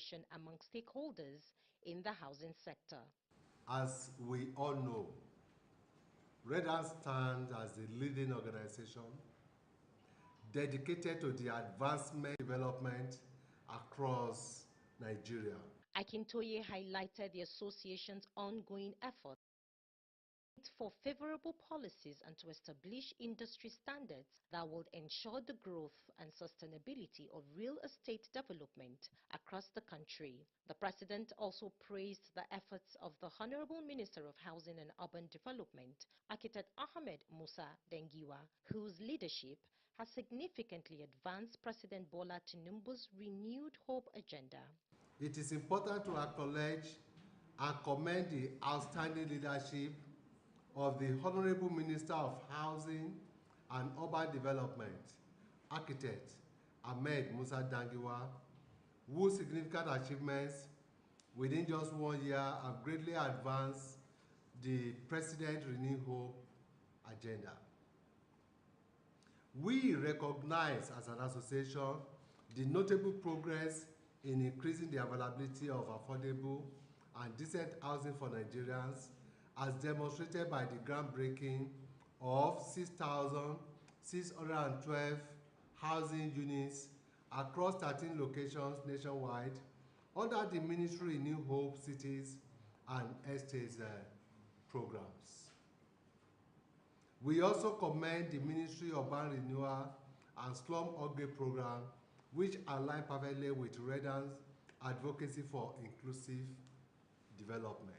collaboration among stakeholders in the housing sector. As we all know, REDAN stands as the leading organization dedicated to the advancement and development across Nigeria. Akintoye highlighted the association's ongoing efforts for favorable policies and to establish industry standards that will ensure the growth and sustainability of real estate development across the country. The president also praised the efforts of the Honorable Minister of Housing and Urban Development, Architect Ahmed Musa Dangiwa, whose leadership has significantly advanced President Bola Tinubu's renewed hope agenda. It is important to acknowledge and commend the outstanding leadership of the Honorable Minister of Housing and Urban Development, Architect Ahmed Musa Dangiwa, whose significant achievements within just 1 year have greatly advanced the President's Renewed Hope agenda. We recognize as an association the notable progress in increasing the availability of affordable and decent housing for Nigerians, as demonstrated by the groundbreaking of 6,612 housing units across 13 locations nationwide under the Ministry of New Hope Cities and Estates programs. We also commend the Ministry of Urban Renewal and Slum Upgrade program, which align perfectly with REDAN's advocacy for inclusive development.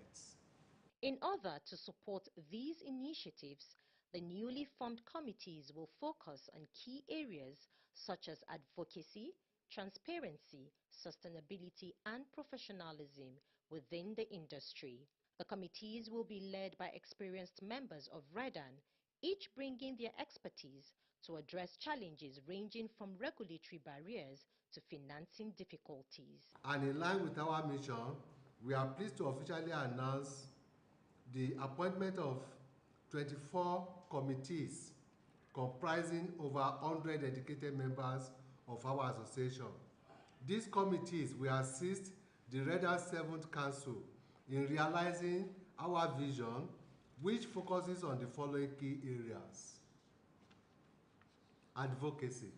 In order to support these initiatives, the newly formed committees will focus on key areas such as advocacy, transparency, sustainability, and professionalism within the industry. The committees will be led by experienced members of REDAN, each bringing their expertise to address challenges ranging from regulatory barriers to financing difficulties. And in line with our mission, we are pleased to officially announce the appointment of 24 committees comprising over 100 dedicated members of our association. These committees will assist the REDAN 7th Council in realizing our vision, which focuses on the following key areas. Advocacy.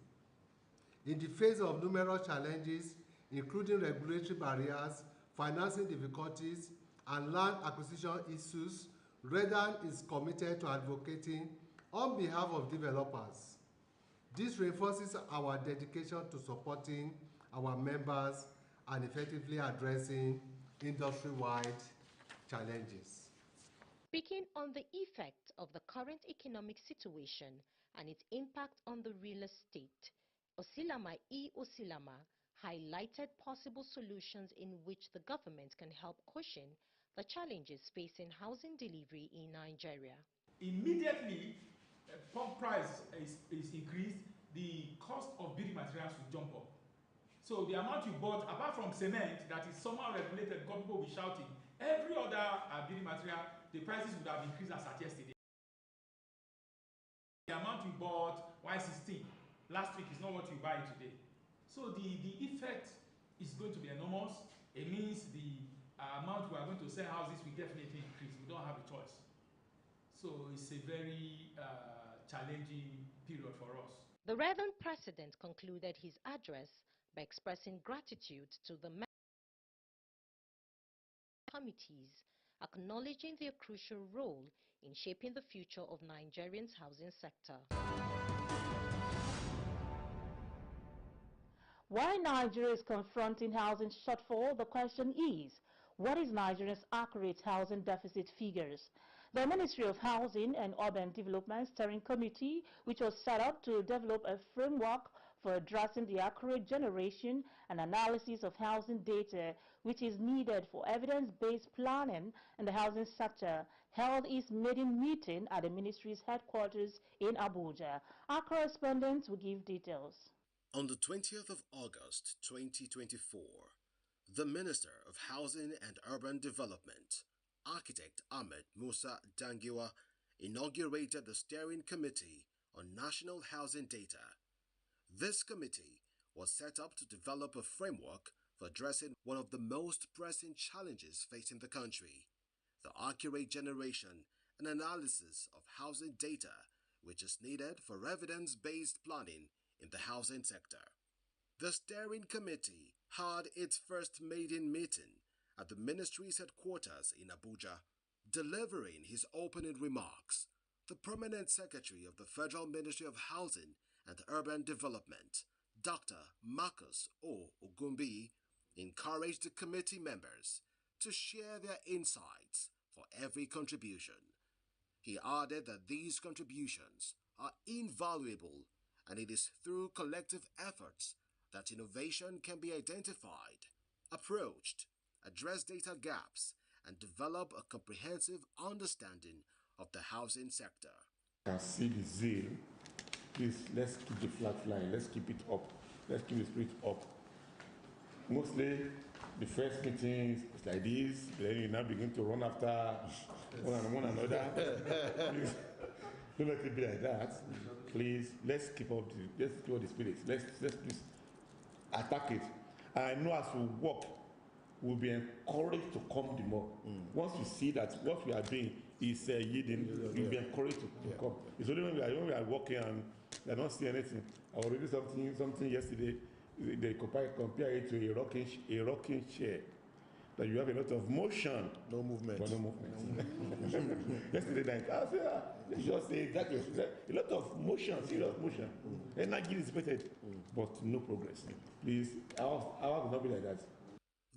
In the face of numerous challenges, including regulatory barriers, financing difficulties, and land acquisition issues, REDAN is committed to advocating on behalf of developers. This reinforces our dedication to supporting our members and effectively addressing industry-wide challenges. Speaking on the effect of the current economic situation and its impact on the real estate, Osilama Osilama highlighted possible solutions in which the government can help cushion the challenges facing housing delivery in Nigeria. Immediately, pump price is increased, the cost of building materials will jump up. So the amount you bought, apart from cement that is somehow regulated, because people will be shouting, every other building material, the prices would have increased as at yesterday. The amount you bought Y16 last week is not what you buy today. So the effect is going to be enormous. It means the amount we are going to sell houses will definitely increase. We don't have a choice. So it's a very challenging period for us. The REDAN president concluded his address by expressing gratitude to the committees, acknowledging their crucial role in shaping the future of Nigerians' housing sector. While Nigeria is confronting housing shortfall, the question is, what is Nigeria's accurate housing deficit figures? The Ministry of Housing and Urban Development Steering Committee, which was set up to develop a framework for addressing the accurate generation and analysis of housing data, which is needed for evidence-based planning in the housing sector, held its maiden meeting at the ministry's headquarters in Abuja. Our correspondent will give details. On the 20th of August 2024, the Minister of Housing and Urban Development, Architect Ahmed Musa Dangiwa, inaugurated the Steering Committee on National Housing Data. This committee was set up to develop a framework for addressing one of the most pressing challenges facing the country: the accurate generation and analysis of housing data, which is needed for evidence-based planning in the housing sector. The steering committee had its first maiden meeting at the ministry's headquarters in Abuja. Delivering his opening remarks, the Permanent Secretary of the Federal Ministry of Housing and Urban Development, Dr. Marcus O. Ogumbi, encouraged the committee members to share their insights for every contribution. He added that these contributions are invaluable, and it is through collective efforts that innovation can be identified, approached, address data gaps, and develop a comprehensive understanding of the housing sector. I can see the zeal. Please, let's keep the flag flying. Let's keep it up. Let's keep the spirit up. Mostly, the first meetings is like this. Then you now begin to run after one another. Please, don't let it be like that. Please, let's keep up the spirit. Let's please attack it. I know as we walk, we'll be encouraged to come the more. Once you see that what we are doing is yielding, you'll be encouraged to come. It's only when we are walking and we are not seeing anything. I already something yesterday. They compare it to a rocking chair. That you have a lot of motion, No movement. but no movement. Yesterday night, I said, just say exactly. A lot of motion, serious motion. Energy is dissipated, but no progress. Please, our will not be like that.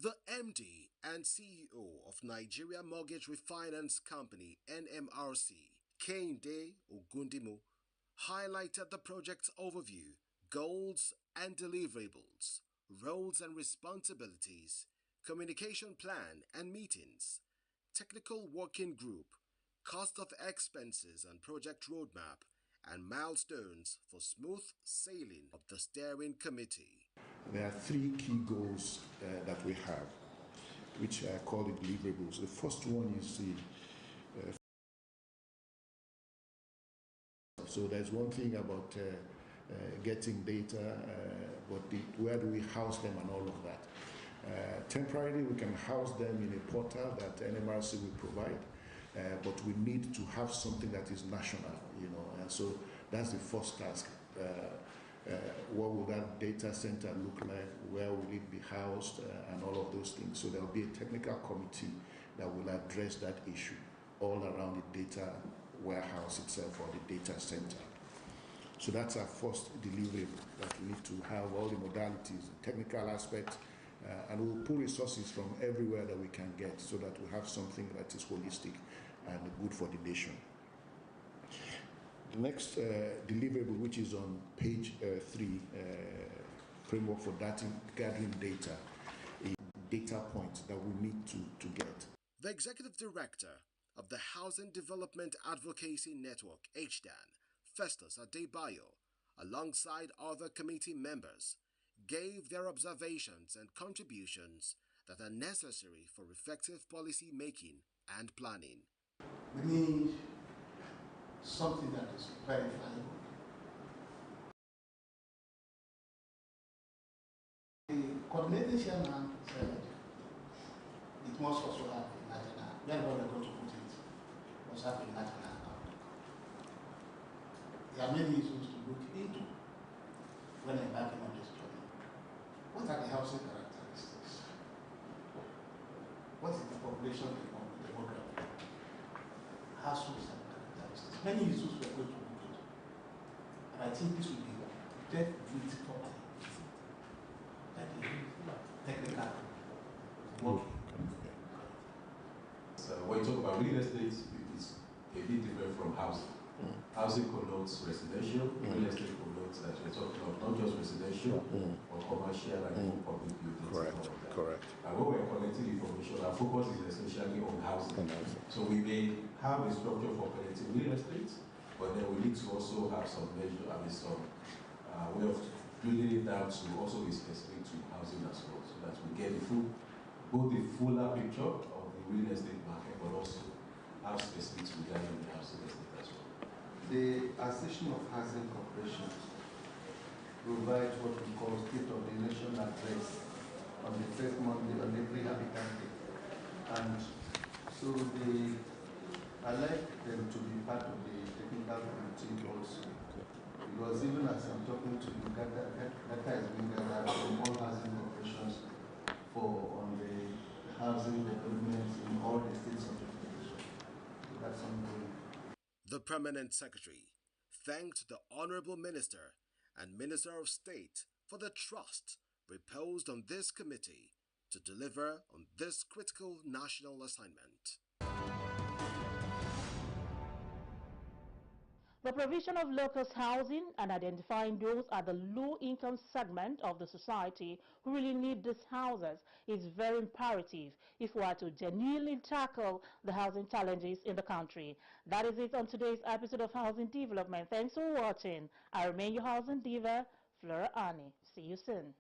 The MD and CEO of Nigeria Mortgage Refinance Company, NMRC, Kehinde Ogundimo, highlighted the project's overview, goals and deliverables, roles and responsibilities, communication plan and meetings, technical working group, cost of expenses and project roadmap, and milestones for smooth sailing of the steering committee. There are three key goals that we have, which I call the deliverables. The first one is the so there's one thing about getting data, but where do we house them and all of that. Temporarily, we can house them in a portal that NMRC will provide, but we need to have something that is national, and so that's the first task. What will that data center look like? Where will it be housed? And all of those things. So there will be a technical committee that will address that issue all around the data warehouse itself or the data center. So that's our first deliverable, that we need to have all the modalities, the technical aspects, and we'll pull resources from everywhere that we can get so that we have something that is holistic and good for the nation. The next deliverable, which is on page 3, framework for data, gathering data, a data point that we need to get. The Executive Director of the Housing Development Advocacy Network, HDAN, Festus Adebayo, alongside other committee members, gave their observations and contributions that are necessary for effective policy making and planning. We need something that is verifiable. The coordinating chairman said it must also have a national. Where we're going to put it must have a national outlook. There are many issues to look into when embarking on this journey. What are the housing characteristics? What is the population demography? Households and characteristics. Many issues we are going to look into. And I think this will be dealt with properly. That is technical working. So when you talk about real estate, it's a bit different from housing. Housing connotes residential, real estate connotes that we're talking of not just residential or commercial and public buildings. Correct. And when we're collecting information, our focus is essentially on housing. So we may have a structure for collecting real estate, but then we need to also have some measure, some way of building it down to also be specific to housing as well, so that we get both the fuller picture of the real estate market, but also how specific regarding the housing estate as well. The Association of Housing Corporations provides what we call State of the Nation address on the first Monday on every Habitat Day. And so I like them to be part of the technical committee also. Because even as I'm talking to you, data is being gathered from all housing operations on the housing developments in all the states of the federation. So that's ongoing. The Permanent Secretary thanked the Honorable Minister and Minister of State for the trust reposed on this committee to deliver on this critical national assignment. The provision of low-cost housing and identifying those at the low-income segment of the society who really need these houses is very imperative if we are to genuinely tackle the housing challenges in the country. That is it on today's episode of Housing Development. Thanks for watching. I remain your housing diva, Flora Ani. See you soon.